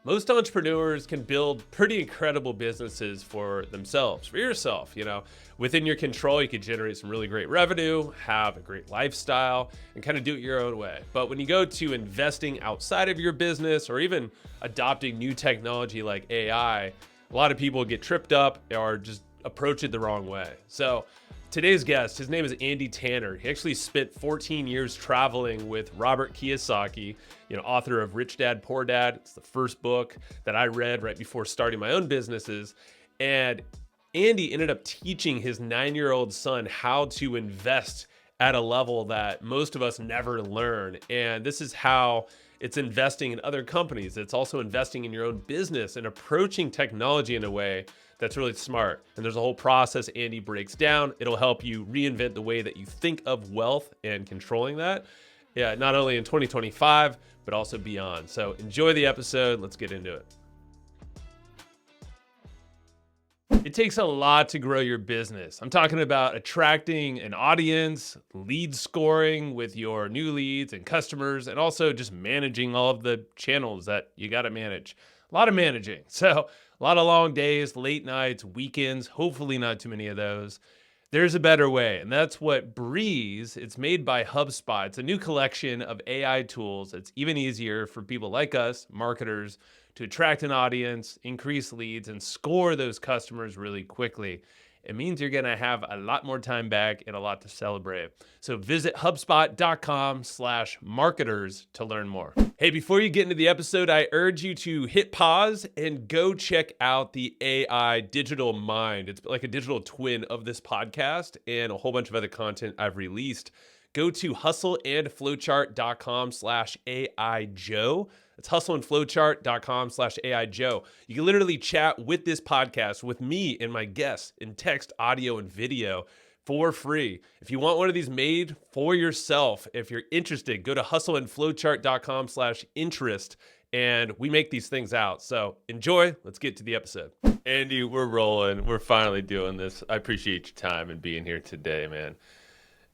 Most entrepreneurs can build pretty incredible businesses for themselves, for yourself. Within your control, you could generate some really great revenue, have a great lifestyle, and kind of do it your own way. But when you go to investing outside of your business or even adopting new technology like AI, a lot of people get tripped up or just approach it the wrong way. So today's guest, his name is Andy Tanner. He actually spent 14 years traveling with Robert Kiyosaki, author of Rich Dad, Poor Dad. It's the first book that I read right before starting my own businesses. And Andy ended up teaching his 9-year-old son how to invest at a level that most of us never learn. And this is how it's investing in other companies. It's also investing in your own business and approaching technology in a way that's really smart. And there's a whole process Andy breaks down. It'll help you reinvent the way that you think of wealth and controlling that. Yeah, not only in 2025, but also beyond. So enjoy the episode. Let's get into it. It takes a lot to grow your business. I'm talking about attracting an audience, lead scoring with your new leads and customers, and also just managing all of the channels that you got to manage. A lot of managing. So a lot of long days, late nights, weekends, hopefully not too many of those. There's a better way, and that's what Breeze. It's made by HubSpot. It's a new collection of AI tools. It's even easier for people like us, marketers, to attract an audience, increase leads, and score those customers really quickly. It means you're going to have a lot more time back and a lot to celebrate. So visit HubSpot.com/marketers to learn more. Hey, before you get into the episode, I urge you to hit pause and go check out the AI Digital Mind. It's like a digital twin of this podcast and a whole bunch of other content I've released. Go to hustleandflowchart.com/AI Joe. It's hustleandflowchart.com/AI Joe. You can literally chat with this podcast with me and my guests in text, audio, and video for free. If you want one of these made for yourself, if you're interested, go to hustleandflowchart.com/interest, and we make these things out. So enjoy. Let's get to the episode. Andy, we're rolling. We're finally doing this. I appreciate your time and being here today, man.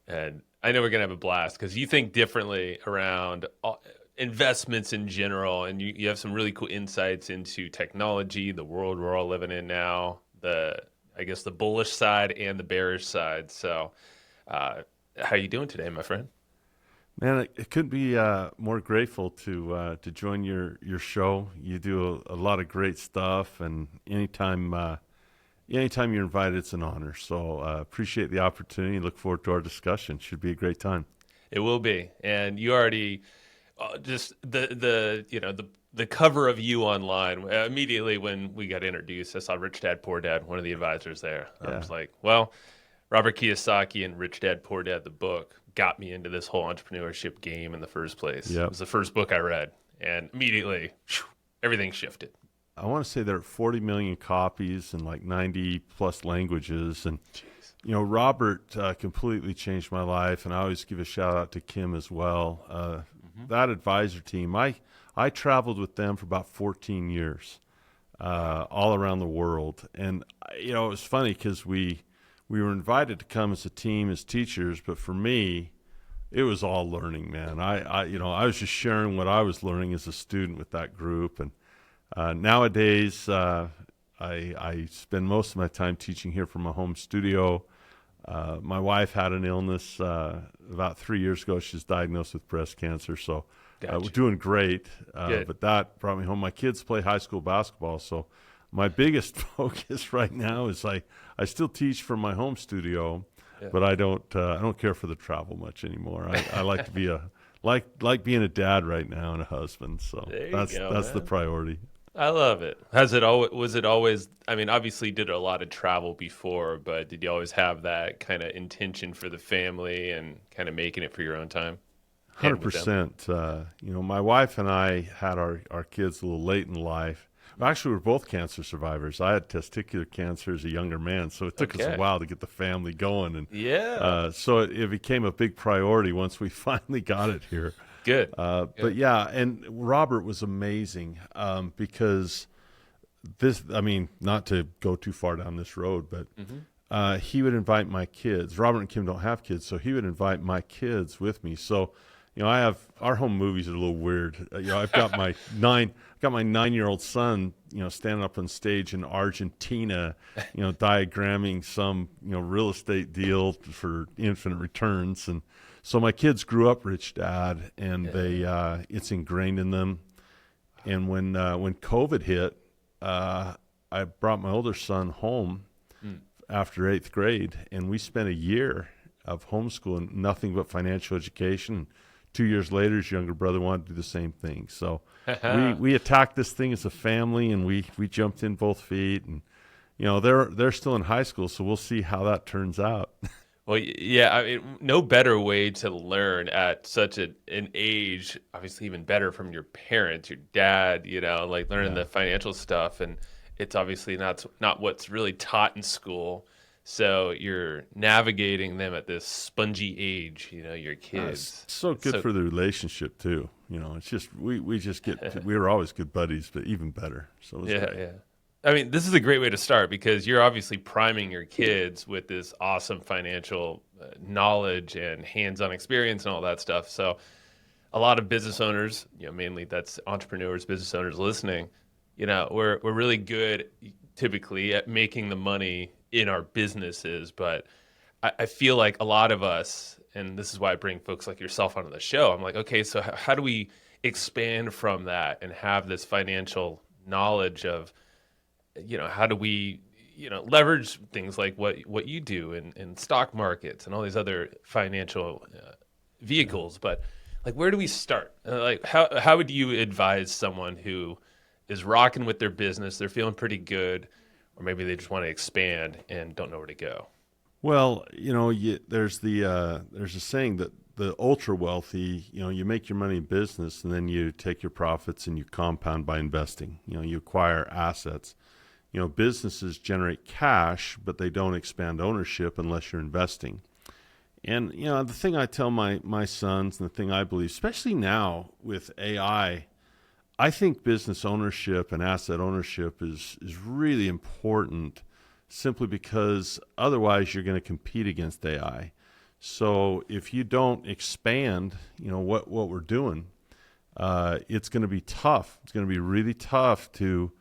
And I know we're going to have a blast because you think differently around investments in general, and you have some really cool insights into technology, the world we're all living in now, the bullish side and the bearish side. So how are you doing today, my friend? Man, it couldn't be more grateful to join your show. You do a lot of great stuff, and anytime you're invited, it's an honor. So appreciate the opportunity. Look forward to our discussion. Should be a great time. It will be. And you already just the cover of you online immediately when we got introduced. I saw Rich Dad Poor Dad, one of the advisors there. Yeah. I was like, well, Robert Kiyosaki and Rich Dad Poor Dad, the book, got me into this whole entrepreneurship game in the first place. Yep. It was the first book I read, and immediately everything shifted. I want to say there are 40 million copies in like 90 plus languages. And, Robert completely changed my life. And I always give a shout out to Kim as well. That advisor team, I traveled with them for about 14 years, all around the world. And, it was funny because we were invited to come as a team, as teachers. But for me, it was all learning, man. I was just sharing what I was learning as a student with that group. And nowadays, I spend most of my time teaching here from a home studio. My wife had an illness about 3 years ago. She's diagnosed with breast cancer, so we're doing great. But that brought me home. My kids play high school basketball, so my biggest focus right now is I still teach from my home studio, but I don't care for the travel much anymore. I like to be like being a dad right now and a husband. So that's the priority. I love it. Was it always, I mean, obviously you did a lot of travel before, but did you always have that kind of intention for the family and kind of making it for your own time? 100%. My wife and I had our kids a little late in life. Actually, we're both cancer survivors. I had testicular cancer as a younger man, so it took us a while to get the family going. And so it became a big priority once we finally got it here. Good. But yeah, and Robert was amazing because not to go too far down this road, but he would invite my kids. Robert and Kim don't have kids, so he would invite my kids with me. So, I have our home movies are a little weird. I've got my 9-year-old son, standing up on stage in Argentina, diagramming some, real estate deal for infinite returns. And so my kids grew up rich, Dad, and it's ingrained in them. And when COVID hit, I brought my older son home after 8th grade, and we spent a year of homeschooling, nothing but financial education. 2 years later, his younger brother wanted to do the same thing. So we attacked this thing as a family, and we jumped in both feet. And they're still in high school, so we'll see how that turns out. Well, yeah, I mean, no better way to learn at such an age. Obviously, even better from your parents, your dad. Like learning the financial stuff, and it's obviously not what's really taught in school. So you're navigating them at this spongy age, your kids. It's so good for the relationship too. It's just we were always good buddies, but even better. So it was great. Yeah. I mean, this is a great way to start because you're obviously priming your kids with this awesome financial knowledge and hands-on experience and all that stuff. So a lot of business owners, mainly that's entrepreneurs, business owners listening, we're really good typically at making the money in our businesses, but I feel like a lot of us, and this is why I bring folks like yourself onto the show, I'm like, okay, so how do we expand from that and have this financial knowledge of, how do we, leverage things like what you do in stock markets and all these other financial vehicles, but like, where do we start? Like, how would you advise someone who is rocking with their business, they're feeling pretty good, or maybe they just want to expand and don't know where to go? Well, there's a saying that the ultra wealthy, you make your money in business and then you take your profits and you compound by investing. You acquire assets. Businesses generate cash, but they don't expand ownership unless you're investing. And, the thing I tell my sons and the thing I believe, especially now with AI, I think business ownership and asset ownership is really important simply because otherwise you're going to compete against AI. So if you don't expand, what we're doing, it's going to be tough. It's going to be really tough to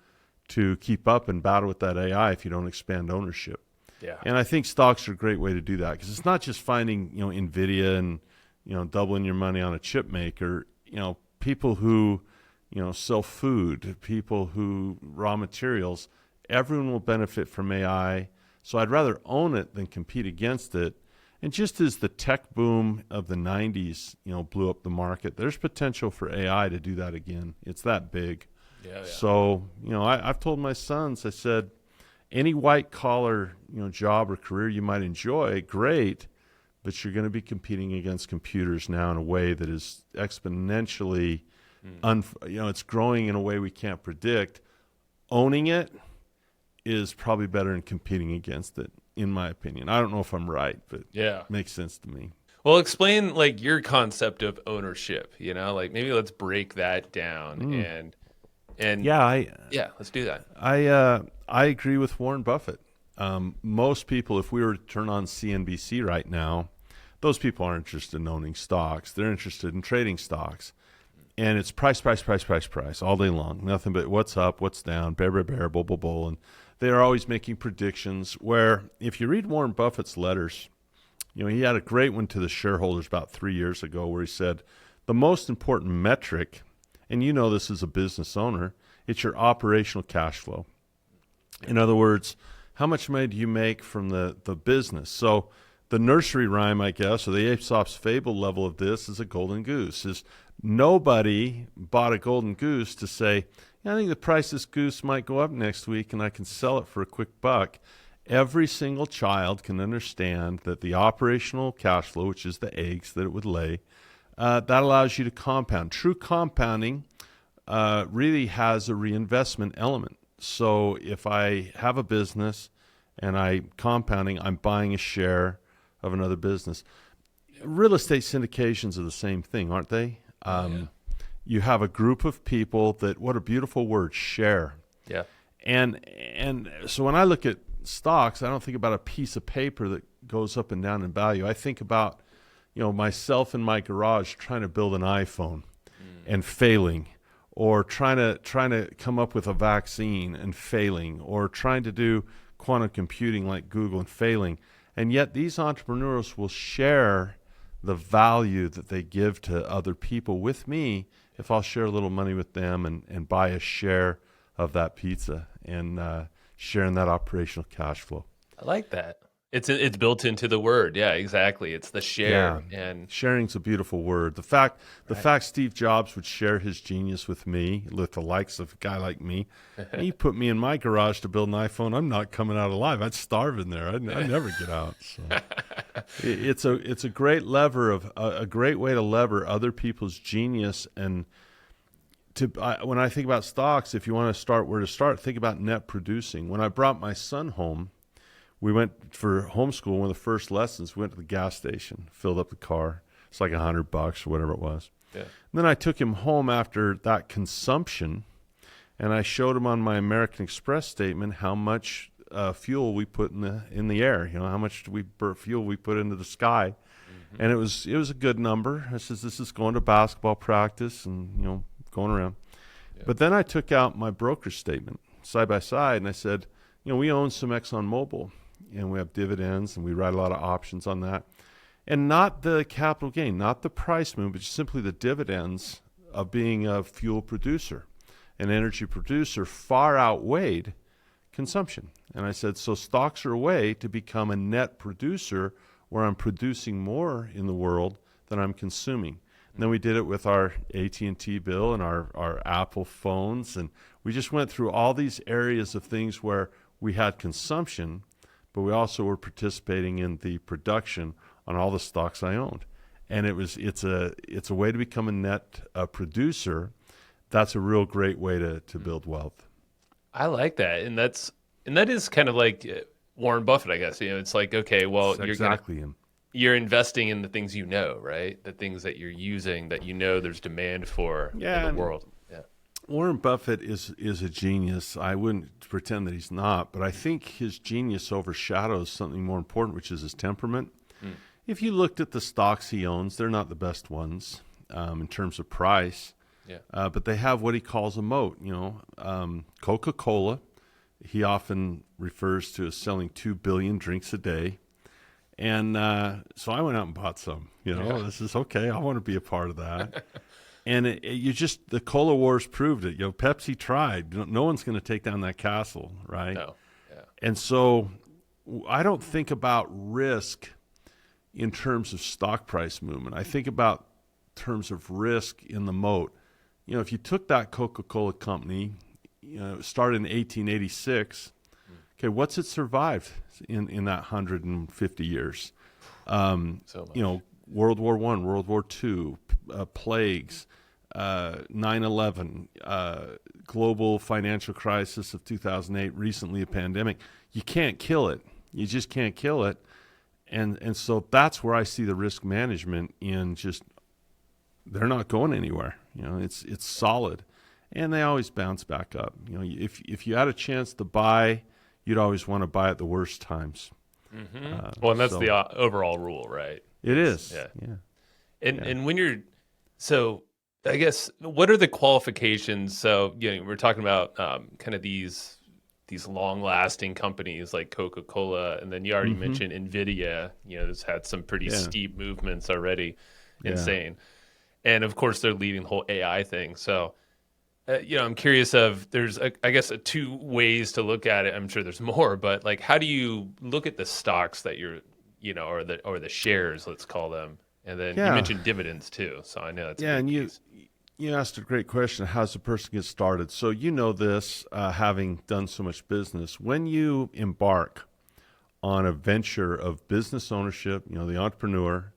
keep up and battle with that AI if you don't expand ownership. Yeah. And I think stocks are a great way to do that because it's not just finding, NVIDIA and, doubling your money on a chip maker, people who, sell food, people who raw materials, everyone will benefit from AI. So I'd rather own it than compete against it. And just as the tech boom of the 90s, blew up the market, there's potential for AI to do that again. It's that big. Yeah. So, I've told my sons, I said, any white collar, job or career you might enjoy, great, but you're going to be competing against computers now in a way that is exponentially, it's growing in a way we can't predict. Owning it is probably better than competing against it, in my opinion. I don't know if I'm right, but it makes sense to me. Well, explain like your concept of ownership, like maybe let's break that down and let's do that. I agree with Warren Buffett. Most people, if we were to turn on CNBC right now, those people aren't interested in owning stocks. They're interested in trading stocks. And it's price all day long. Nothing but what's up, what's down, bear, bull, bull. And they're always making predictions where if you read Warren Buffett's letters, he had a great one to the shareholders about 3 years ago where he said, the most important metric, and this as a business owner, it's your operational cash flow. In other words, how much money do you make from the business? So the nursery rhyme, I guess, or the Aesop's fable level of this is a golden goose. Is nobody bought a golden goose to say, I think the price of this goose might go up next week and I can sell it for a quick buck. Every single child can understand that the operational cash flow, which is the eggs that it would lay, that allows you to compound. True compounding really has a reinvestment element. So if I have a business and I'm compounding, I'm buying a share of another business. Real estate syndications are the same thing, aren't they? You have a group of people that, what a beautiful word, share. Yeah. And so when I look at stocks, I don't think about a piece of paper that goes up and down in value. I think about, myself in my garage trying to build an iPhone and failing, or trying to come up with a vaccine and failing, or trying to do quantum computing like Google and failing. And yet these entrepreneurs will share the value that they give to other people with me if I'll share a little money with them and buy a share of that pizza and sharing that operational cash flow. I like that. It's built into the word. Yeah, exactly. It's the share. Yeah. And sharing's a beautiful word. The fact Steve Jobs would share his genius with me, with the likes of a guy like me, and you put me in my garage to build an iPhone, I'm not coming out alive. I'd starve in there. I'd never get out. So it's a great lever a great way to lever other people's genius. And when I think about stocks, if you want to start where to start, think about net producing. When I brought my son home, we went for homeschool. One of the first lessons, we went to the gas station, filled up the car. It's like $100 or whatever it was. Yeah. And then I took him home after that consumption, and I showed him on my American Express statement how much fuel we put in the air. How much fuel we put into the sky, and it was a good number. I says, this is going to basketball practice and going around. Yeah. But then I took out my broker's statement side by side, and I said, we own some ExxonMobil. And we have dividends, and we write a lot of options on that. And not the capital gain, not the price move, but simply the dividends of being a fuel producer, an energy producer, far outweighed consumption. And I said, so stocks are a way to become a net producer where I'm producing more in the world than I'm consuming. And then we did it with our AT&T bill and our Apple phones. And we just went through all these areas of things where we had consumption, but we also were participating in the production on all the stocks I owned. And it's a way to become a net producer. That's a real great way to build wealth. I like that. And that is kind of like Warren Buffett, I guess. It's like, okay, well, you're investing in the things right? The things that you're using that there's demand for in the world. Yeah. Warren Buffett is a genius. I wouldn't pretend that he's not, but I think his genius overshadows something more important, which is his temperament. If you looked at the stocks he owns, they're not the best ones in terms of price, but they have what he calls a moat. Coca-Cola, he often refers to as selling 2 billion drinks a day. And so I went out and bought some. This is okay. I want to be a part of that. And the cola wars proved it. Pepsi tried. No one's going to take down that castle, right? No. Yeah. And so I don't think about risk in terms of stock price movement. I think about terms of risk in the moat. If you took that Coca-Cola company, started in 1886, okay, what's it survived in that 150 years? World War I, World War II, plagues, 9/11, global financial crisis of 2008, recently a pandemic. You can't kill it. You just can't kill it. And so that's where I see the risk management in just, they're not going anywhere. It's solid. And they always bounce back up. If you had a chance to buy, you'd always want to buy at the worst times. Well, and that's the overall rule, right? It is. Yeah. And when so I guess, what are the qualifications? So, we're talking about kind of these long-lasting companies like Coca-Cola, and then you already mentioned NVIDIA. It's had some pretty steep movements already, insane. And of course, they're leading the whole AI thing. So, I'm curious there's, I guess, two ways to look at it. I'm sure there's more, but like, how do you look at the stocks that you're, or the shares, let's call them? And then you mentioned dividends too. So I know that's a big piece. You asked a great question. How does a person get started? So this, having done so much business, when you embark on a venture of business ownership, the entrepreneur,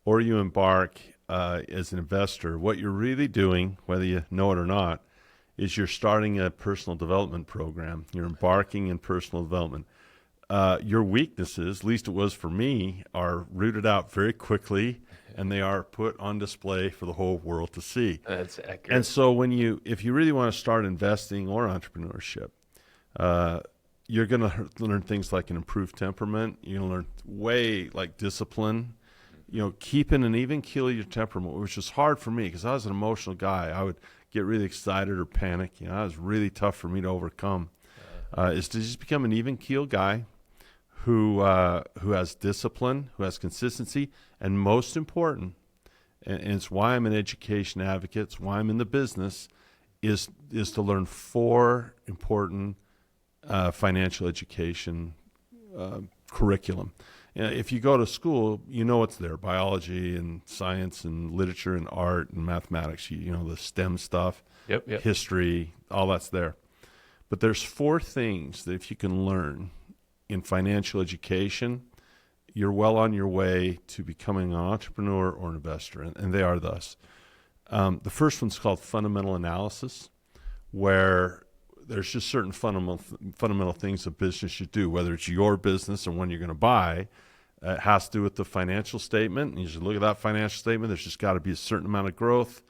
or you embark as an investor, what you're really doing, whether you know it or not, is you're starting a personal development program. You're embarking in personal development. Your weaknesses, at least it was for me, are rooted out very quickly, and they are put on display for the whole world to see. That's accurate. And so if you really want to start investing or entrepreneurship, you're going to learn things like an improved temperament. You're going to learn like discipline. keeping an even keel of your temperament, which was hard for me because I was an emotional guy. I would get really excited or panic. That was really tough for me to overcome. Is to just become an even keel guy who has discipline, who has consistency, and most important, and it's why I'm an education advocate, it's why I'm in the business, is to learn 4 important financial education curriculum. If you go to school, it's there, biology and science and literature and art and mathematics, the STEM stuff, Yep. history, all that's there. But there's 4 things that if you can learn in financial education, you're well on your way to becoming an entrepreneur or an investor, and they are thus. The first one's called fundamental analysis, where there's just certain fundamental things a business should do, whether it's your business or one you're going to buy. It has to do with the financial statement. And you should look at that financial statement. There's just got to be a certain amount of growth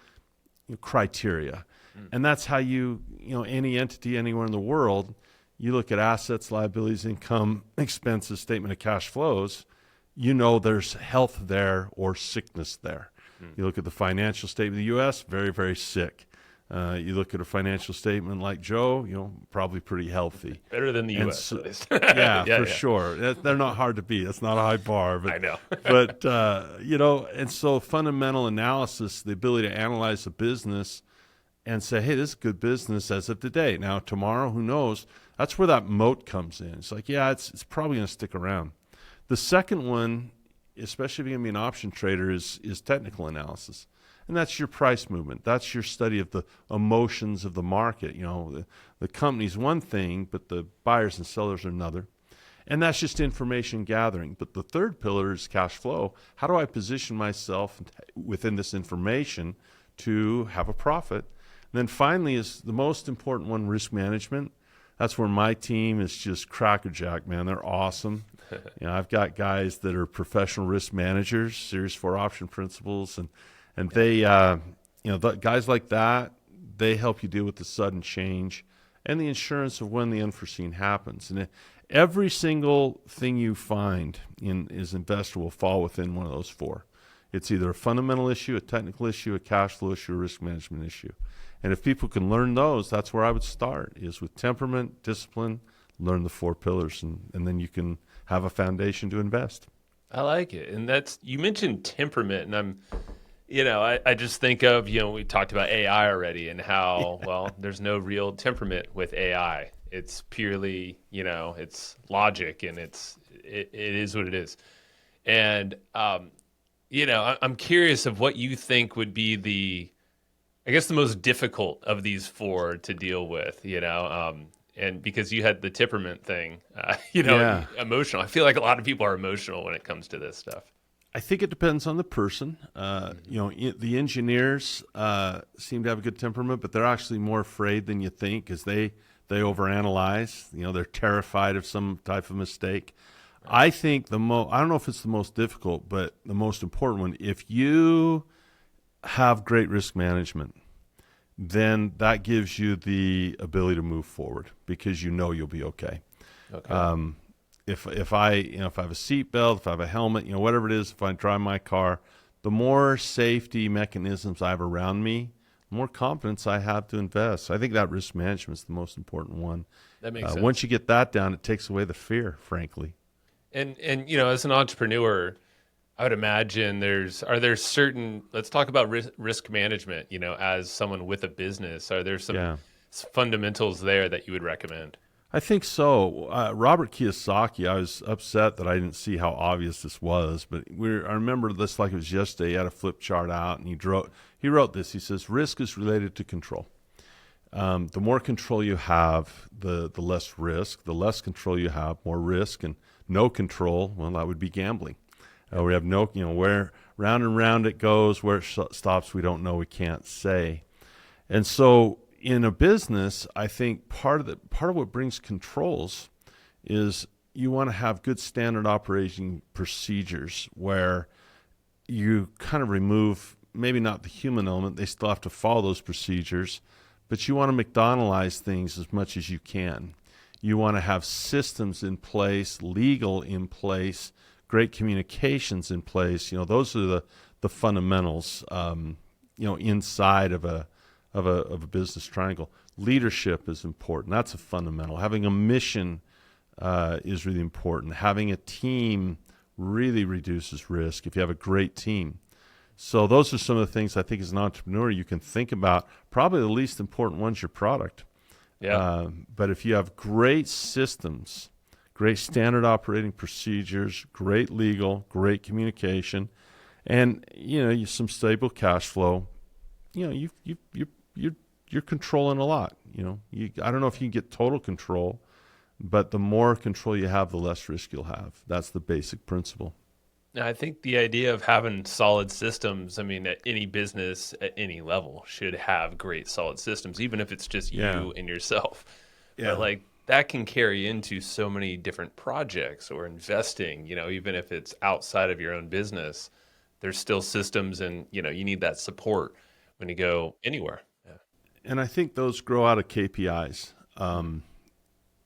criteria. And that's how any entity anywhere in the world, you look at assets, liabilities, income, expenses, statement of cash flows, there's health there or sickness there. You look at the financial statement of the U.S., very, very sick. You look at a financial statement like Joe, probably pretty healthy. Better than the U.S. at least. For sure. They're not hard to beat. That's not a high bar. But, I know. But, and so fundamental analysis, the ability to analyze a business and say, hey, this is good business as of today. Now, tomorrow, who knows? That's where that moat comes in. It's like, it's probably going to stick around. The second one, especially if you're going to be an option trader, is technical analysis. And that's your price movement. That's your study of the emotions of the market. The company's one thing, but the buyers and sellers are another. And that's just information gathering. But the third pillar is cash flow. How do I position myself within this information to have a profit? And then finally is the most important one, risk management. That's where my team is just crackerjack, man. They're awesome. I've got guys that are professional risk managers, Series 4 option principals, and they, guys like that, they help you deal with the sudden change and the insurance of when the unforeseen happens. And every single thing you find as an investor will fall within one of those 4. It's either a fundamental issue, a technical issue, a cash flow issue, a risk management issue. And if people can learn those, that's where I would start, is with temperament, discipline, learn the 4 pillars, and then you can have a foundation to invest. I like it. And you mentioned temperament, and I just think of, we talked about AI already and how, there's no real temperament with AI. It's purely, it's logic, and it is what it is. And, I'm curious of what you think would be the most difficult of these 4 to deal with, and because you had the temperament thing, emotional. I feel like a lot of people are emotional when it comes to this stuff. I think it depends on the person. The engineers seem to have a good temperament, but they're actually more afraid than you think because they overanalyze. They're terrified of some type of mistake. Right. I think I don't know if it's the most difficult, but the most important one, if you have great risk management, then that gives you the ability to move forward because you'll be okay. Okay. If I have a seatbelt, if I have a helmet, whatever it is, if I drive my car, the more safety mechanisms I have around me, the more confidence I have to invest. I think that risk management is the most important one. That makes sense. Once you get that down, it takes away the fear, frankly. And as an entrepreneur, I would imagine are there certain, let's talk about risk management, as someone with a business, are there some fundamentals there that you would recommend? I think so. Robert Kiyosaki, I was upset that I didn't see how obvious this was, but I remember this like it was yesterday. He had a flip chart out, and he wrote this. He says, risk is related to control. The more control you have, the less risk. The less control you have, more risk. And no control, well, that would be gambling. We have where round and round it goes, where it stops, we don't know, we can't say. And so in a business, I think part of what brings controls is you want to have good standard operating procedures where you kind of remove maybe not the human element. They still have to follow those procedures, but you want to McDonaldize things as much as you can. You want to have systems in place, legal in place, great communications in place. Those are the fundamentals, inside of a business triangle. Leadership is important. That's a fundamental. Having a mission is really important. Having a team really reduces risk if you have a great team. So those are some of the things I think as an entrepreneur you can think about. Probably the least important one's your product. Yeah. But if you have great systems, great standard operating procedures, great legal, great communication, and some stable cash flow, you're controlling a lot. I don't know if you can get total control, but the more control you have, the less risk you'll have. That's the basic principle. I think the idea of having solid systems, at any business at any level should have great solid systems, even if it's just you and yourself. Yeah. But that can carry into so many different projects or investing, even if it's outside of your own business, there's still systems and, you need that support when you go anywhere. Yeah. And I think those grow out of KPIs.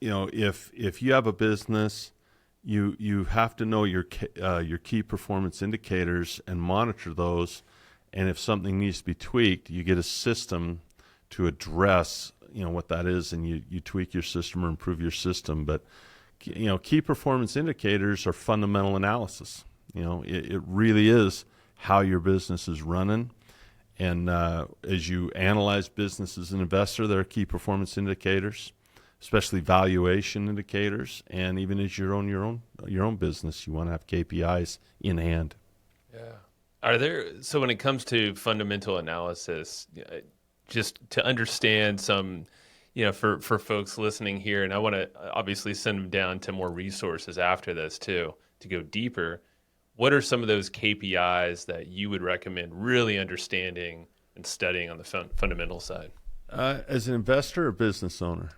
If you have a business, you have to know your key performance indicators and monitor those. And if something needs to be tweaked, you get a system to address what that is, and you tweak your system or improve your system. But key performance indicators are fundamental analysis. It really is how your business is running. And as you analyze business as an investor, there are key performance indicators, especially valuation indicators, and even as you own your own business, you want to have KPIs in hand. Yeah. So when it comes to fundamental analysis, just to understand some, for folks listening here, and I want to obviously send them down to more resources after this too, to go deeper. What are some of those KPIs that you would recommend really understanding and studying on the fundamental side? As an investor or business owner?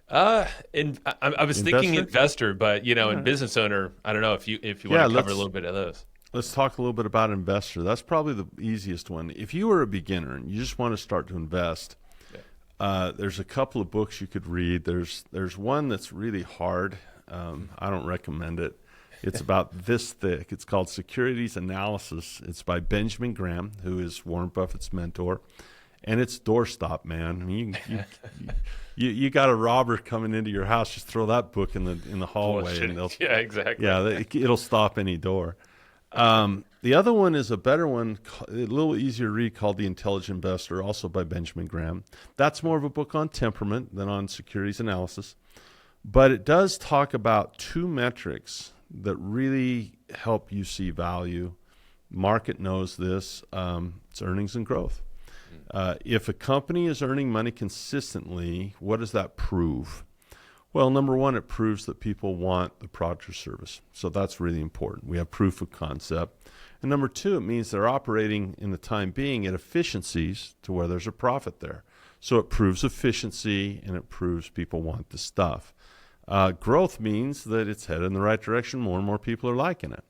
And I was thinking investor, but and business owner, I don't know if you want to cover a little bit of those. Let's talk a little bit about investor. That's probably the easiest one. If you were a beginner and you just want to start to invest, there's a couple of books you could read. There's one that's really hard. I don't recommend it. It's about this thick. It's called Securities Analysis. It's by Benjamin Graham, who is Warren Buffett's mentor. And it's doorstop, man. You got a robber coming into your house, just throw that book in the hallway, and they'll exactly. It'll stop any door. The other one is a better one, a little easier to read, called The Intelligent Investor, also by Benjamin Graham. That's more of a book on temperament than on securities analysis, but it does talk about two metrics that really help you see value. Market knows this. It's earnings and growth. If a company is earning money consistently, what does that prove? Well, number one, it proves that people want the product or service. So that's really important. We have proof of concept. And number two, it means they're operating in the time being at efficiencies to where there's a profit there. So it proves efficiency and it proves people want the stuff. Growth means that it's headed in the right direction. More and more people are liking it.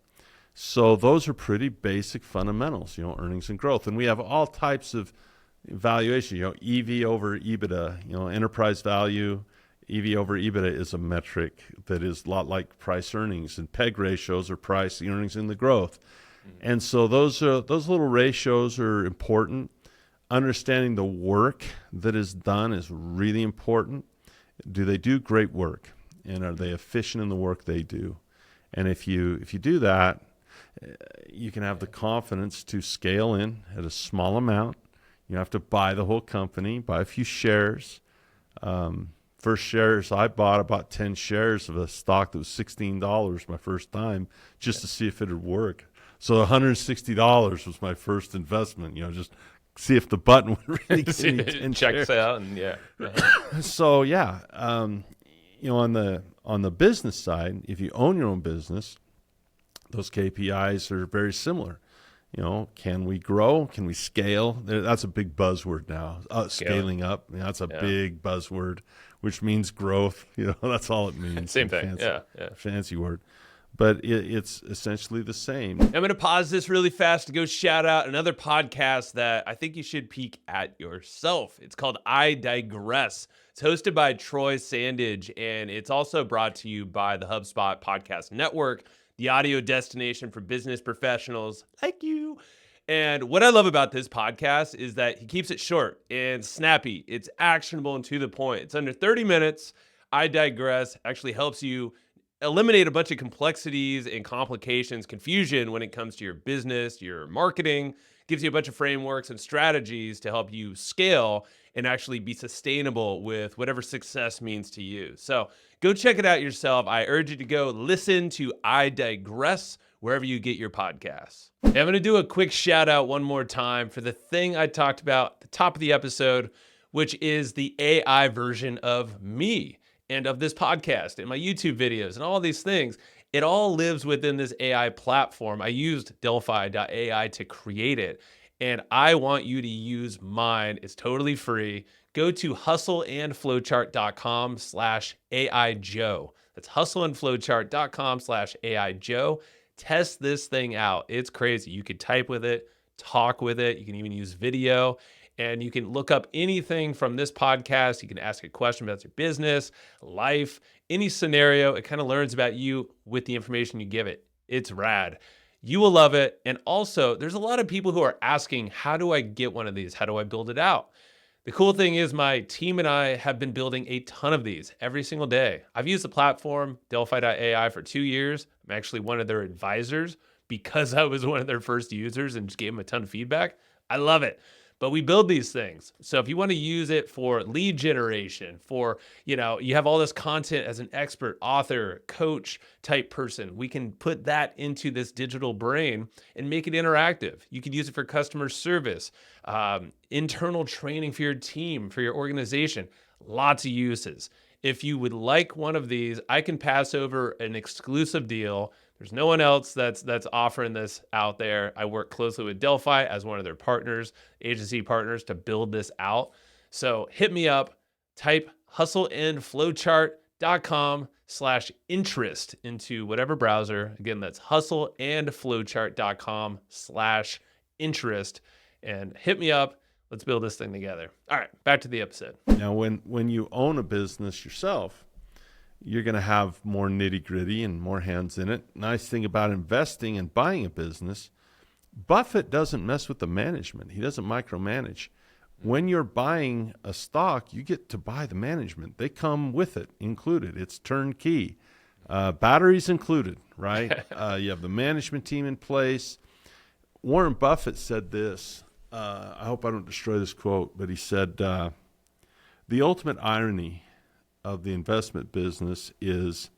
So those are pretty basic fundamentals, earnings and growth. And we have all types of valuation, EV over EBITDA, enterprise value. EV over EBITDA is a metric that is a lot like price earnings, and PEG ratios are price, the earnings, and the growth. Mm-hmm. And so those little ratios are important. Understanding the work that is done is really important. Do they do great work? And are they efficient in the work they do? And if you do that, you can have the confidence to scale in at a small amount. You have to buy the whole company, buy a few shares. First shares I bought, about 10 shares of a stock that was $16 my first time, just to see if it would work. So $160 was my first investment, just see if the button would really get me 10 checks shares. out. And So on the business side, if you own your own business, those KPIs are very similar. Can we grow? Can we scale? That's a big buzzword now. Scaling up. That's a big buzzword, which means growth. That's all it means. Same thing. Fancy word. But it's essentially the same. I'm going to pause this really fast to go shout out another podcast that I think you should peek at yourself. It's called I Digress. It's hosted by Troy Sandage, and it's also brought to you by the HubSpot Podcast Network. the audio destination for business professionals like you. And what I love about this podcast is that he keeps it short and snappy. It's actionable and to the point. It's under 30 minutes. I digress. Actually helps you eliminate a bunch of complexities and complications, confusion when it comes to your business, your marketing. Gives you a bunch of frameworks and strategies to help you scale and actually be sustainable with whatever success means to you. So go check it out yourself. I urge you to go listen to I Digress wherever you get your podcasts. Hey, I'm going to do a quick shout out one more time for the thing I talked about at the top of the episode, which is the AI version of me and of this podcast and my YouTube videos and all these things. It all lives within this AI platform. I used Delphi.ai to create it, and I want you to use mine. It's totally free. Go to hustleandflowchart.com/AIJoe. That's hustleandflowchart.com/AIJoe. Test this thing out. It's crazy. You can type with it, talk with it. You can even use video. And you can look up anything from this podcast. You can ask a question about your business, life, any scenario. It kind of learns about you with the information you give it. It's rad. You will love it. And also, there's a lot of people who are asking, how do I get one of these? How do I build it out? The cool thing is my team and I have been building a ton of these every single day. I've used the platform, Delphi.ai, for 2 years. I'm actually one of their advisors because I was one of their first users and just gave them a ton of feedback. I love it. But we build these things. So if you want to use it for lead generation, for, you have all this content as an expert, author, coach type person, we can put that into this digital brain and make it interactive. You could use it for customer service, internal training for your team, for your organization, lots of uses. If you would like one of these, I can pass over an exclusive deal. There's no one else that's offering this out there. I work closely with Delphi as one of their partners, agency partners, to build this out. So hit me up, type hustleandflowchart.com/interest into whatever browser. Again, that's hustleandflowchart.com/interest, and hit me up. Let's build this thing together. All right, back to the episode. Now, when you own a business yourself, you're going to have more nitty-gritty and more hands in it. Nice thing about investing and buying a business, Buffett doesn't mess with the management. He doesn't micromanage. When you're buying a stock, you get to buy the management. They come with it included. It's turnkey. Batteries included, right? You have the management team in place. Warren Buffett said this. I hope I don't destroy this quote, but he said, the ultimate irony of the investment business is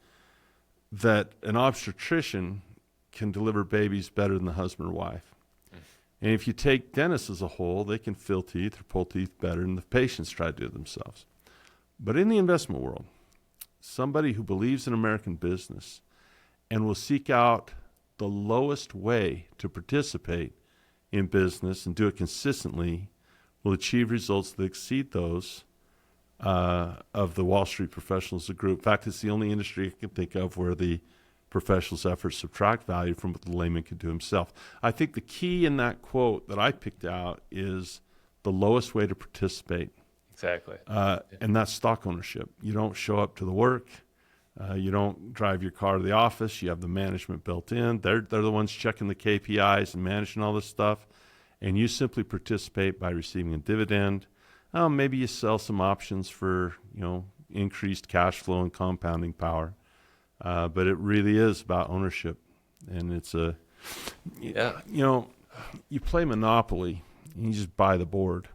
that an obstetrician can deliver babies better than the husband or wife. And if you take dentists as a whole, they can fill teeth or pull teeth better than the patients try to do it themselves. But in the investment world, somebody who believes in American business and will seek out the lowest way to participate in business and do it consistently will achieve results that exceed those of the Wall Street professionals as a group. In fact, it's the only industry I can think of where the professionals' efforts subtract value from what the layman can do himself. I think the key in that quote that I picked out is the lowest way to participate. Exactly. And that's stock ownership. You don't show up to the work. You don't drive your car to the office. You have the management built in. They're the ones checking the KPIs and managing all this stuff. And you simply participate by receiving a dividend. Maybe you sell some options for, increased cash flow and compounding power. But it really is about ownership. And it's you play Monopoly and you just buy the board.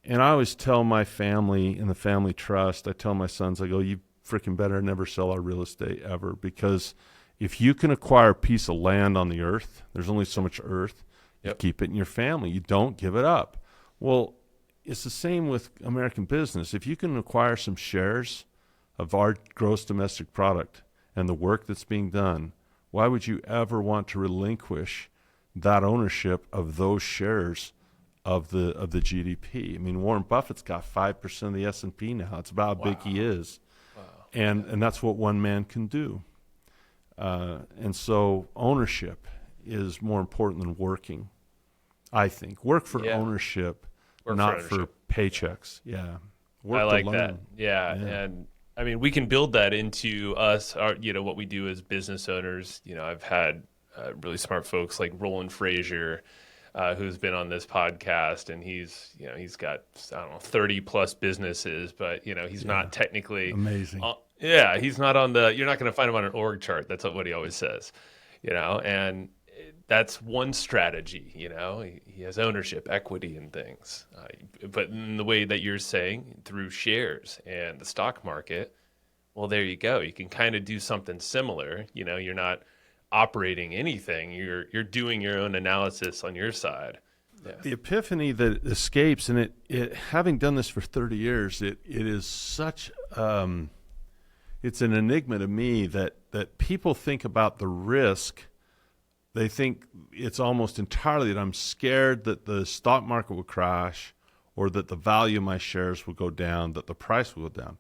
And I always tell my family in the family trust, I tell my sons, I go, you freaking better never sell our real estate ever, because if you can acquire a piece of land on the earth, there's only so much earth, you keep it in your family. You don't give it up. Well, it's the same with American business. If you can acquire some shares of our gross domestic product and the work that's being done, why would you ever want to relinquish that ownership of those shares of the GDP? I mean, Warren Buffett's got 5% of the S&P now. It's about how big he is. Wow. And that's what one man can do. And so ownership is more important than working, I think. Work for ownership. Not for paychecks. Yeah. I like that. Yeah. And I mean, we can build that into us, what we do as business owners. I've had really smart folks like Roland Frazier, who's been on this podcast, and he's got, I don't know, 30 plus businesses, but he's not technically amazing. He's not you're not going to find him on an org chart. That's what he always says, and that's one strategy. He has ownership, equity, and things. But in the way that you're saying, through shares and the stock market, well, there you go. You can kind of do something similar. You're not operating anything. You're doing your own analysis on your side. Yeah. The epiphany that escapes, and it having done this for 30 years, it is such it's an enigma to me that people think about the risk. They think it's almost entirely that I'm scared that the stock market will crash, or that the value of my shares will go down, that the price will go down.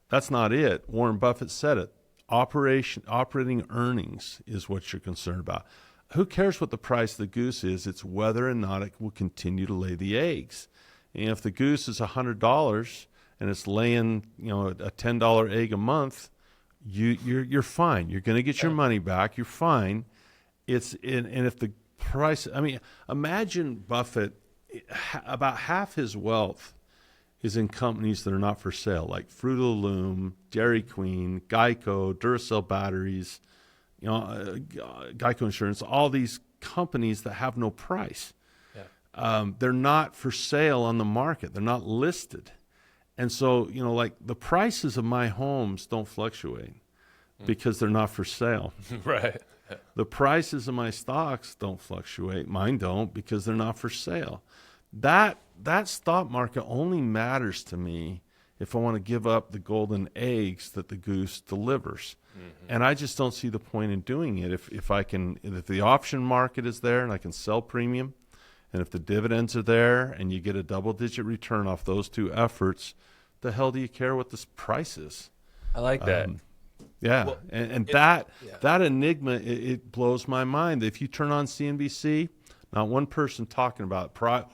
That's not it. Warren Buffett said it. Operating earnings is what you're concerned about. Who cares what the price of the goose is? It's whether or not it will continue to lay the eggs. And if the goose is $100 and it's laying, a $10 egg a month, you're fine. You're going to get your money back. You're fine. And if the price, imagine Buffett, about half his wealth is in companies that are not for sale, like Fruit of the Loom, Dairy Queen, Geico, Duracell batteries, Geico Insurance, all these companies that have no price. Yeah. They're not for sale on the market. They're not listed. And so, like the prices of my homes don't fluctuate because they're not for sale. Right. The prices of my stocks don't fluctuate. Mine don't, because they're not for sale. That stock market only matters to me if I want to give up the golden eggs that the goose delivers. Mm-hmm. And I just don't see the point in doing it. If the option market is there and I can sell premium, and if the dividends are there and you get a double-digit return off those two efforts, the hell do you care what this price is? I like that. Yeah, well, that enigma, it blows my mind. If you turn on CNBC, not one person talking about it.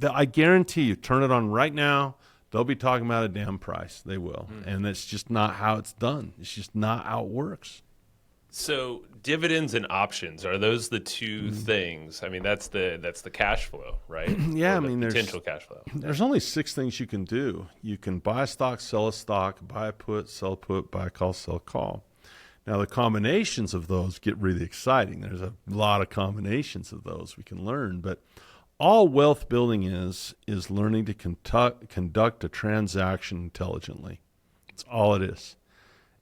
I guarantee you, turn it on right now, they'll be talking about a damn price. They will. And that's just not how it's done. It's just not how it works. So dividends and options, are those the two things? I mean, that's the cash flow, right? Yeah, there's potential cash flow. There's only 6 things you can do. You can buy a stock, sell a stock, buy a put, sell a put, buy a call, sell a call. Now, the combinations of those get really exciting. There's a lot of combinations of those we can learn, but all wealth building is learning to conduct a transaction intelligently. That's all it is.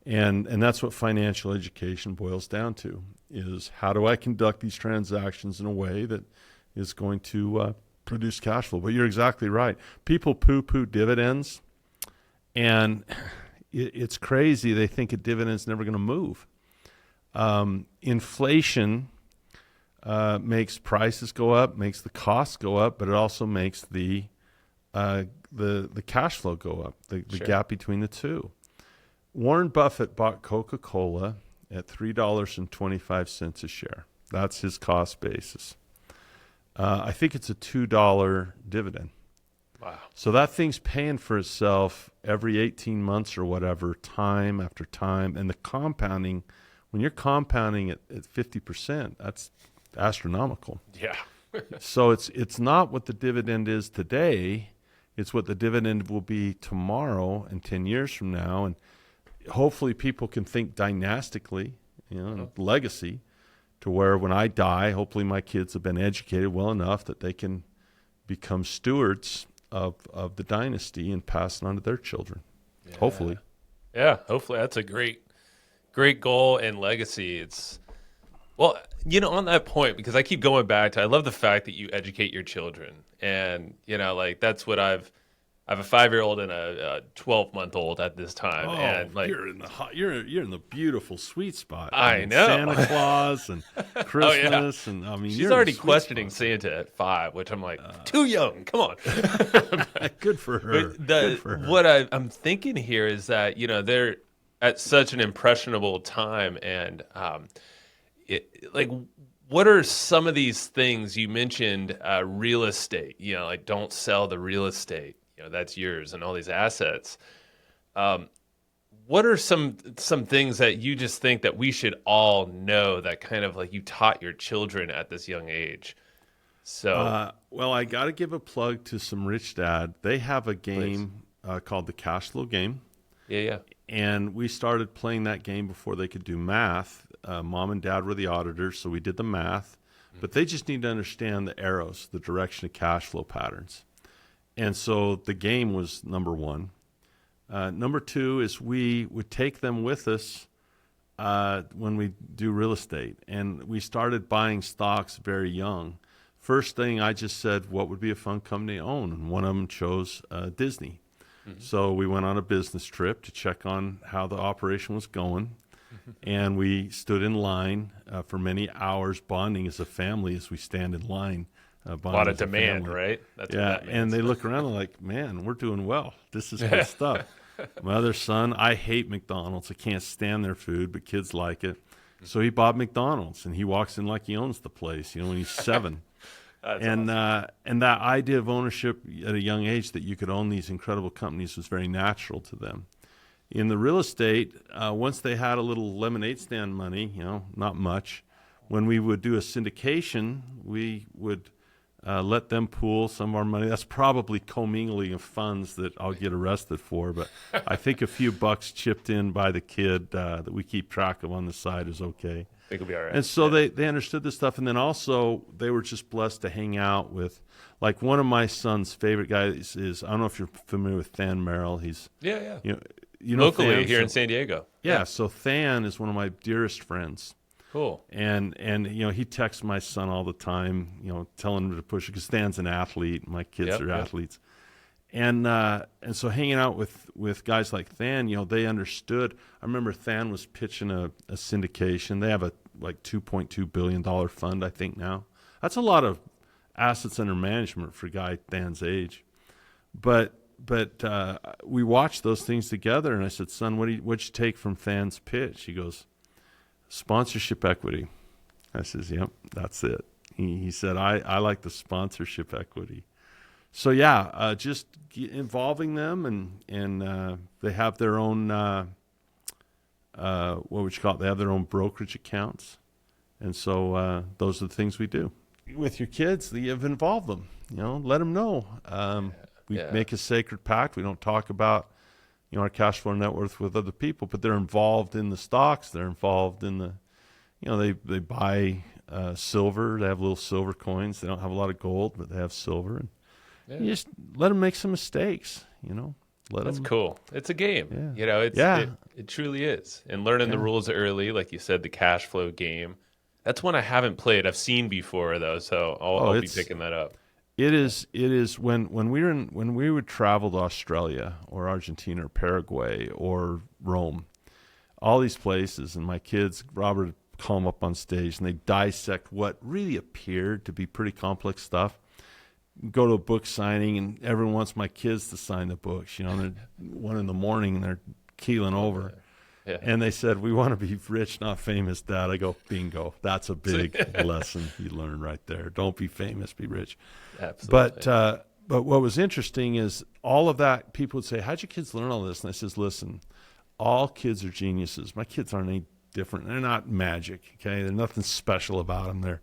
And that's what financial education boils down to, is how do I conduct these transactions in a way that is going to produce cash flow. But you're exactly right. People poo-poo dividends, and it's crazy. They think a dividend's never going to move. Inflation makes prices go up, makes the costs go up, but it also makes the cash flow go up, the gap between the two. Warren Buffett bought Coca-Cola at $3.25 a share. That's his cost basis. I think it's a $2 dividend. Wow. So that thing's paying for itself every 18 months or whatever, time after time. And the compounding, when you're compounding at 50%, that's astronomical. Yeah. So it's not what the dividend is today. It's what the dividend will be tomorrow and 10 years from now. And hopefully people can think dynastically, legacy, to where when I die, hopefully my kids have been educated well enough that they can become stewards of the dynasty and pass it on to their children. Yeah. Hopefully. Yeah, hopefully. That's a great goal and legacy. It's, well, on that point, because I keep going back to, I love the fact that you educate your children. And, that's what I have a 5-year-old and a 12-month-old at this time. Oh, and you're in the beautiful sweet spot. I know. Santa Claus and Christmas, and she's already questioning Santa at 5, which I'm like, too young. Come on. Good for her. Good for her. What I'm thinking here is that they're at such an impressionable time, and what are some of these things you mentioned? Real estate. Don't sell the real estate. That's yours and all these assets. what are some things that you just think that we should all know that kind of like you taught your children at this young age? So, well, I got to give a plug to some rich dad. They have a game called the Cashflow game. yeah. And we started playing that game before they could do math. Mom and dad were the auditors, so we did the math. But they just need to understand the arrows, the direction of cash flow patterns. And so the game was number one. Number two is we would take them with us when we do real estate. And we started buying stocks very young. First thing I just said, what would be a fun company to own? And one of them chose Disney. So we went on a business trip to check on how the operation was going. And we stood in line for many hours, bonding as a family as we stand in line. A lot of demand, right? That's what that means. And they look around and like, man, we're doing well. This is good stuff. My other son, I hate McDonald's. I can't stand their food, but kids like it. So he bought McDonald's, and he walks in like he owns the place, when he's 7. And awesome. And that idea of ownership at a young age, that you could own these incredible companies, was very natural to them. In the real estate, once they had a little lemonade stand money, not much, when we would do a syndication, we would let them pool some of our money. That's probably commingling of funds that I'll get arrested for, but I think a few bucks chipped in by the kid that we keep track of on the side is okay. I think it'll be all right. And so they understood this stuff. And then also they were just blessed to hang out with, like, one of my son's favorite guys is I don't know if you're familiar with Than Merrill. He's locally Than, here in San Diego. Yeah, so Than is one of my dearest friends. Cool. And he texts my son all the time, telling him to push it, because Than's an athlete. My kids are athletes. And so hanging out with guys like Than, they understood. I remember Than was pitching a syndication. They have a like $2.2 billion fund, I think now. That's a lot of assets under management for a guy Than's age. But we watched those things together, and I said, son, what'd you take from Than's pitch? He goes, sponsorship equity. I says, yep, that's it. He said, I like the sponsorship equity. So just involving them, and they have their own what would you call it? They have their own brokerage accounts, and so those are the things we do with your kids. You've involved them. Let them know. We make a sacred pact. We don't talk about our cash flow net worth with other people, but they're involved in the stocks. They're involved in the, they buy silver. They have little silver coins. They don't have a lot of gold, but they have silver. And you just let them make some mistakes, That's cool. It's a game. Yeah. It truly is. And learning the rules early, like you said, the cash flow game. That's one I haven't played. I've seen before though, so I'll be picking that up. It is when we would travel to Australia or Argentina or Paraguay or Rome, all these places, and my kids, Robert would call them up on stage, and they dissect what really appeared to be pretty complex stuff. Go to a book signing, and everyone wants my kids to sign the books. They're 1 a.m. and they're keeling over. Yeah. And they said, we want to be rich, not famous, Dad. I go, bingo. That's a big lesson you learn right there. Don't be famous, be rich. Absolutely. But what was interesting is all of that, people would say, how'd your kids learn all this? And I says, listen, all kids are geniuses. My kids aren't any different. They're not magic, okay? There's nothing special about them.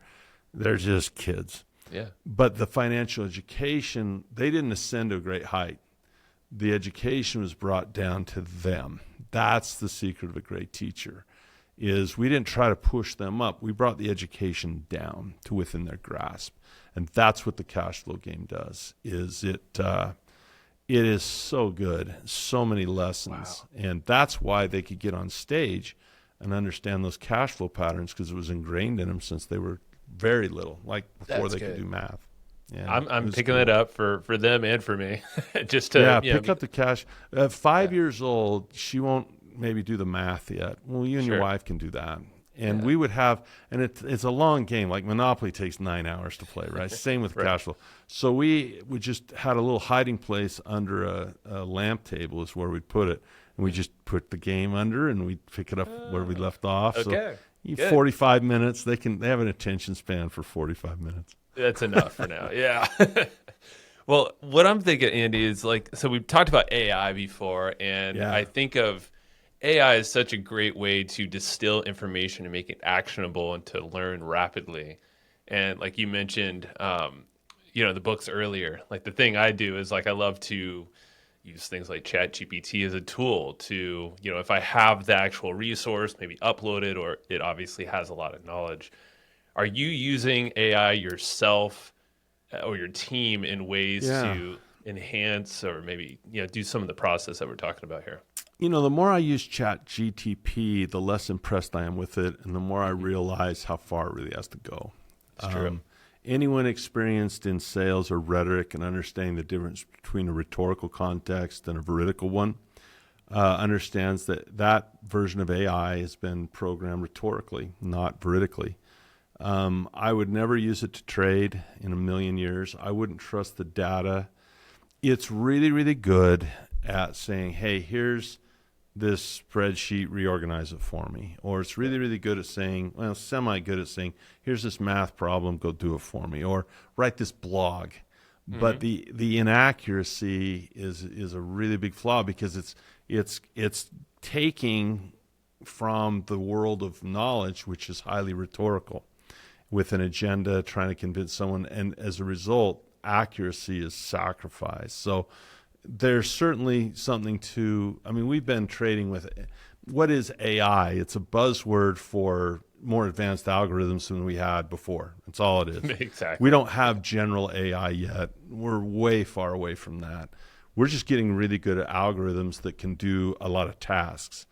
They're just kids. Yeah. But the financial education, they didn't ascend to a great height. The education was brought down to them. That's the secret of a great teacher, is we didn't try to push them up. We brought the education down to within their grasp. And that's what the cash flow game does, is it is so good, so many lessons. Wow. And that's why they could get on stage and understand those cash flow patterns, because it was ingrained in them since they were very little, like before they could do math. Yeah, I'm picking it up for them and for me. Just to pick up the cash. 5 years old, she won't maybe do the math yet. Well, you and your wife can do that. And we would have, and it's a long game. Like Monopoly takes 9 hours to play, right? Same with cash flow. So we just had a little hiding place under a lamp table is where we'd put it. And we just put the game under, and we'd pick it up where we left off. Okay. So 45 minutes, they have an attention span for 45 minutes. That's enough for now. Yeah. Well, what I'm thinking, Andy, is so we've talked about AI before, and I think of AI is such a great way to distill information and make it actionable and to learn rapidly. And like you mentioned, the books earlier, like the thing I do is like I love to use things like ChatGPT as a tool to, if I have the actual resource, maybe upload it, or it obviously has a lot of knowledge. Are you using AI yourself or your team in ways to enhance or maybe, do some of the process that we're talking about here? The more I use ChatGPT, the less impressed I am with it, and the more I realize how far it really has to go. It's true. Anyone experienced in sales or rhetoric and understanding the difference between a rhetorical context and a veridical one understands that version of AI has been programmed rhetorically, not veridically. I would never use it to trade in a million years. I wouldn't trust the data. It's really, really good at saying, hey, here's this spreadsheet, reorganize it for me. Or it's really, really good at saying, well, semi-good at saying, here's this math problem, go do it for me. Or write this blog. Mm-hmm. But the inaccuracy is a really big flaw because it's taking from the world of knowledge, which is highly rhetorical, with an agenda, trying to convince someone. And as a result, accuracy is sacrificed. So there's certainly something to, we've been trading with, what is AI? It's a buzzword for more advanced algorithms than we had before. That's all it is. Exactly. We don't have general AI yet. We're way far away from that. We're just getting really good at algorithms that can do a lot of tasks.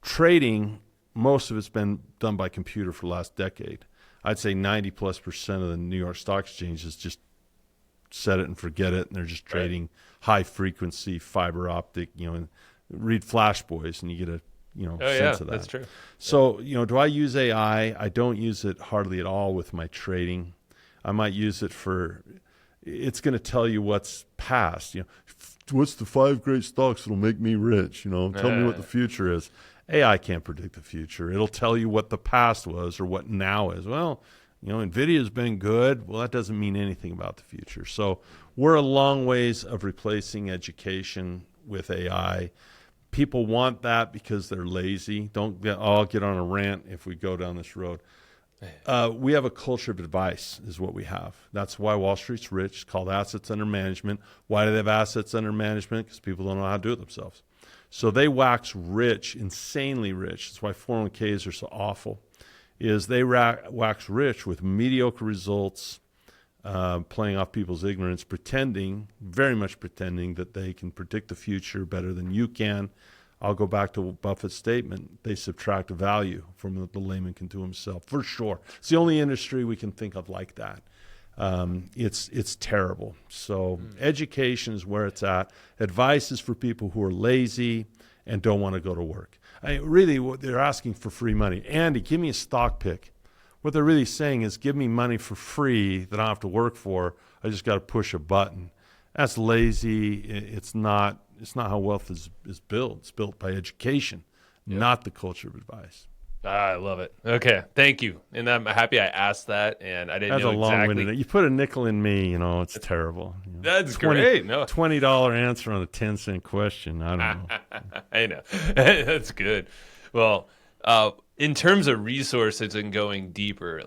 Trading, most of it's been done by computer for the last decade. I'd say 90+% of the New York Stock Exchange is just set it and forget it, and they're just trading high frequency fiber optic, and read Flash Boys and you get a sense of that. That's true. So, do I use AI? I don't use it hardly at all with my trading. I might use it it's going to tell you what's past, what's the 5 great stocks that'll make me rich, tell me what the future is. AI can't predict the future. It'll tell you what the past was or what now is. Well, NVIDIA's been good. Well, that doesn't mean anything about the future. So we're a long ways of replacing education with AI. People want that because they're lazy. I'll get on a rant if we go down this road. We have a culture of advice is what we have. That's why Wall Street's rich. It's called assets under management. Why do they have assets under management? Because people don't know how to do it themselves. So they wax rich, insanely rich. That's why 401ks are so awful. Is they wax rich with mediocre results, playing off people's ignorance, very much pretending that they can predict the future better than you can. I'll go back to Buffett's statement. They subtract value from what the layman can do himself, for sure. It's the only industry we can think of like that. It's terrible. So education is where it's at. Advice is for people who are lazy and don't want to go to work. Really, they're asking for free money. Andy, give me a stock pick. What they're really saying is give me money for free that I don't have to work for. I just got to push a button. That's lazy. It's not how wealth is built. It's built by education, not the culture of advice. I love it. Okay, thank you. And I'm happy I asked that, and I didn't know exactly. That's a long-winded. You put a nickel in me, it's terrible. That's great. No. $20 answer on a 10-cent question. I don't know. I know. That's good. Well, in terms of resources and going deeper,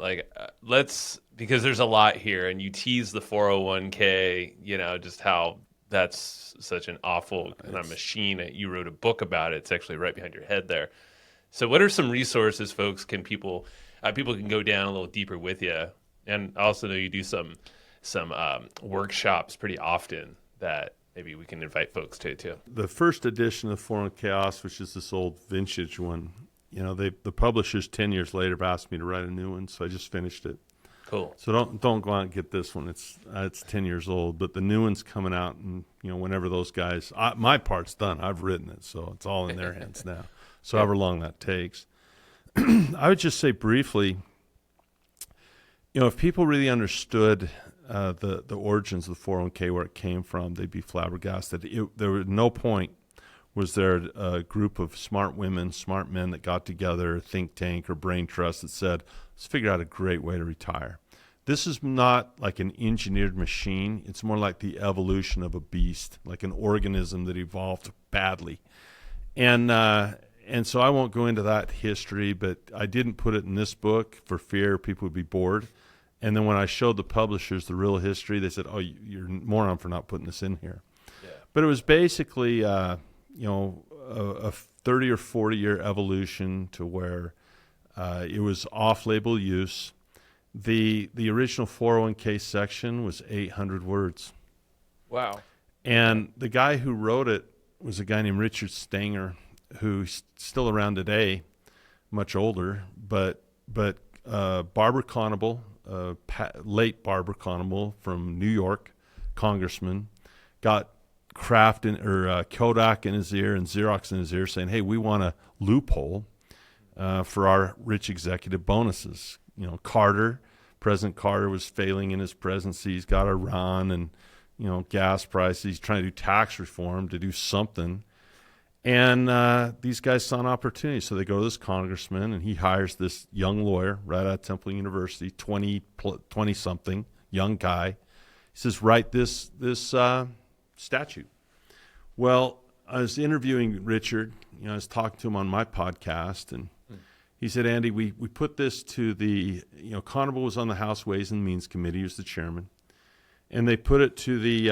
because there's a lot here, and you tease the 401k, just how that's such an awful kind of machine. You wrote a book about it. It's actually right behind your head there. So what are some resources, folks, people can go down a little deeper with you? And I also know you do some workshops pretty often that maybe we can invite folks to too. The first edition of Forum Chaos, which is this old vintage one, the publishers 10 years later have asked me to write a new one, so I just finished it. Cool. So don't go out and get this one. It's 10 years old, but the new one's coming out, and whenever those guys, my part's done. I've written it, so it's all in their hands now. So however long that takes. I would just say briefly, if people really understood the origins of the 401k, where it came from, they'd be flabbergasted. There was no point was there a group of smart women, smart men that got together, a think tank or brain trust that said, let's figure out a great way to retire. This is not like an engineered machine. It's more like the evolution of a beast, like an organism that evolved badly. And so I won't go into that history, but I didn't put it in this book for fear people would be bored. And then when I showed the publishers the real history, they said, "Oh, you're a moron for not putting this in here." Yeah. But it was basically, a 30 or 40 year evolution to where it was off-label use. The original 401k section was 800 words. Wow. And the guy who wrote it was a guy named Richard Stanger, who's still around today, much older, but Barbara Conable, late Barbara Conable from New York, congressman, got Kodak in his ear and Xerox in his ear saying, "Hey, we want a loophole for our rich executive bonuses." President Carter was failing in his presidency. He's got Iran and, gas prices. He's trying to do tax reform to do something. And these guys saw an opportunity. So they go to this congressman, and he hires this young lawyer right out of Temple University, 20-something, young guy. He says, "Write this statute." Well, I was interviewing Richard. I was talking to him on my podcast, and he said, "Andy, we put this to the, Conable was on the House Ways and Means Committee. He was the chairman. And they put it to the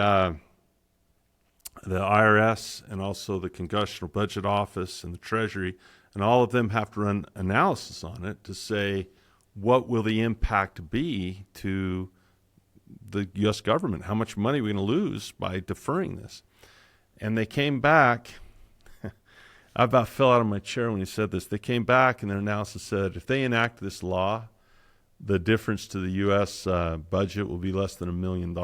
IRS and also the Congressional Budget Office and the Treasury, and all of them have to run analysis on it to say, what will the impact be to the U.S. government? How much money are we going to lose by deferring this?" And they came back. I about fell out of my chair when he said this. They came back, and their analysis said, if they enact this law, the difference to the U.S. budget will be less than $1 million.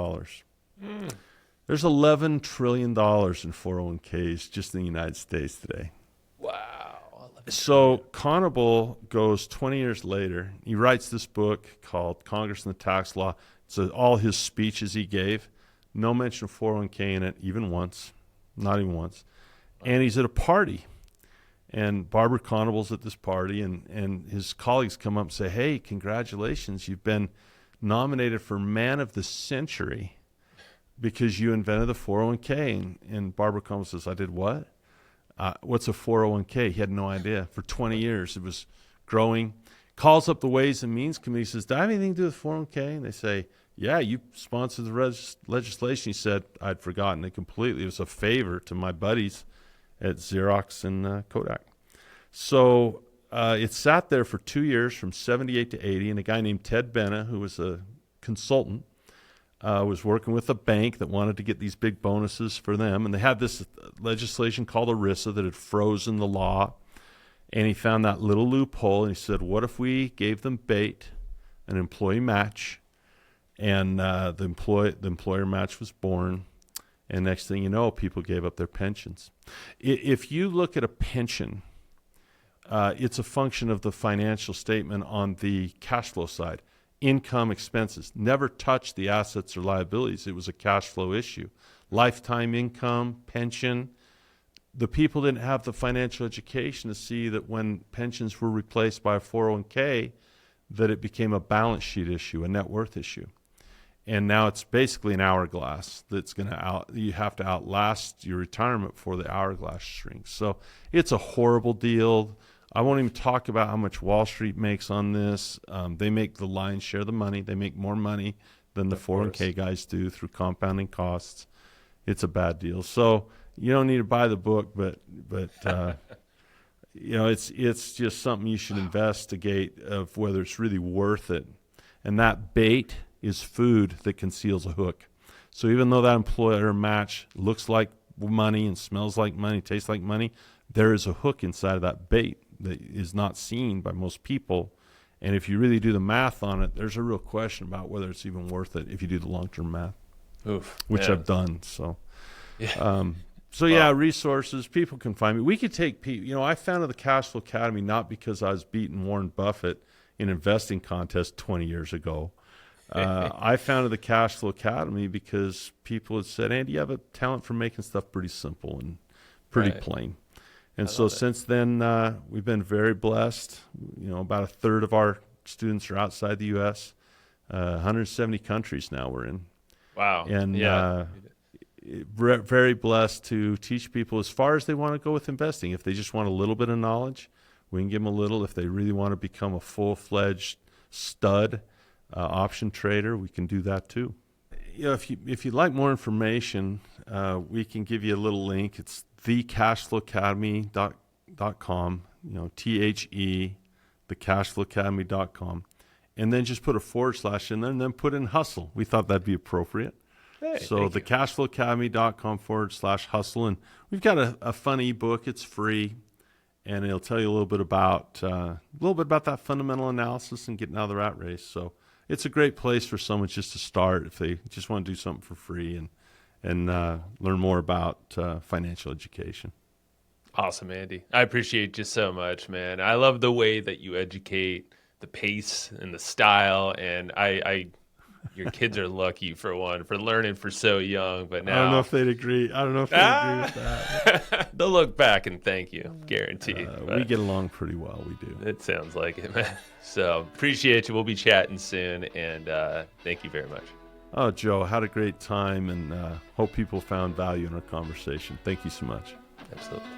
There's $11 trillion in 401ks just in the United States today. Wow. So Conable goes 20 years later. He writes this book called Congress and the Tax Law. It's all his speeches he gave. No mention of 401k in it, even once. Not even once. And he's at a party. And Barbara Conable's at this party, and his colleagues come up and say, "Hey, congratulations, you've been nominated for Man of the Century because you invented the 401k. And Barbara Conable says, "I did what? What's a 401k? He had no idea. For 20 years, it was growing. Calls up the Ways and Means Committee, says, "Do I have anything to do with 401k? And they say, "Yeah, you sponsored the legislation." He said, "I'd forgotten it completely. It was a favor to my buddies at Xerox and Kodak." So it sat there for 2 years, from 78 to 80, and a guy named Ted Benna, who was a consultant, was working with a bank that wanted to get these big bonuses for them. And they had this legislation called ERISA that had frozen the law. And he found that little loophole, and he said, what if we gave them bait, an employee match? And the employer match was born. And next thing you know, people gave up their pensions. If you look at a pension, it's a function of the financial statement on the cash flow side. Income, expenses, never touched the assets or liabilities. It was a cash flow issue. Lifetime income, pension. The people didn't have the financial education to see that when pensions were replaced by a 401k, that it became a balance sheet issue, a net worth issue. And now it's basically an hourglass that's you have to outlast your retirement before the hourglass shrinks. So it's a horrible deal. I won't even talk about how much Wall Street makes on this. They make the lion's share of the money. They make more money than the 401k guys do through compounding costs. It's a bad deal. So you don't need to buy the book, but it's just something you should investigate of whether it's really worth it. And that bait is food that conceals a hook. So even though that employer match looks like money and smells like money, tastes like money, there is a hook inside of that bait that is not seen by most people. And if you really do the math on it, there's a real question about whether it's even worth it if you do the long-term math. Oof, which man. I've done. So, yeah. Resources, people can find me. We could take people, I founded the Cashflow Academy not because I was beating Warren Buffett in investing contest 20 years ago. I founded the Cashflow Academy because people had said, Andy, you have a talent for making stuff pretty simple and pretty plain. And so since then, we've been very blessed. About a third of our students are outside the U.S. 170 countries now we're in. Wow. And very blessed to teach people as far as they want to go with investing. If they just want a little bit of knowledge, we can give them a little. If they really want to become a full-fledged stud option trader, we can do that too. If you'd like more information, we can give you a little link. It's thecashflowacademy.com, thecashflowacademy.com, and then just put a / in there and then put in hustle. We thought that'd be appropriate. Hey, so thecashflowacademy.com / hustle. And we've got a fun ebook. It's free, and it'll tell you a little bit about that fundamental analysis and getting out of the rat race. So it's a great place for someone just to start if they just want to do something for free and learn more about financial education. Awesome, Andy. I appreciate you so much, man. I love the way that you educate, the pace and the style, and your kids are lucky for learning for so young. But now I don't know if they'd agree. Agree with that. They'll look back and thank you, guaranteed. We get along pretty well. We do. It sounds like it, man. So appreciate you. We'll be chatting soon, and thank you very much. Oh, Joe, had a great time, and hope people found value in our conversation. Thank you so much. Absolutely.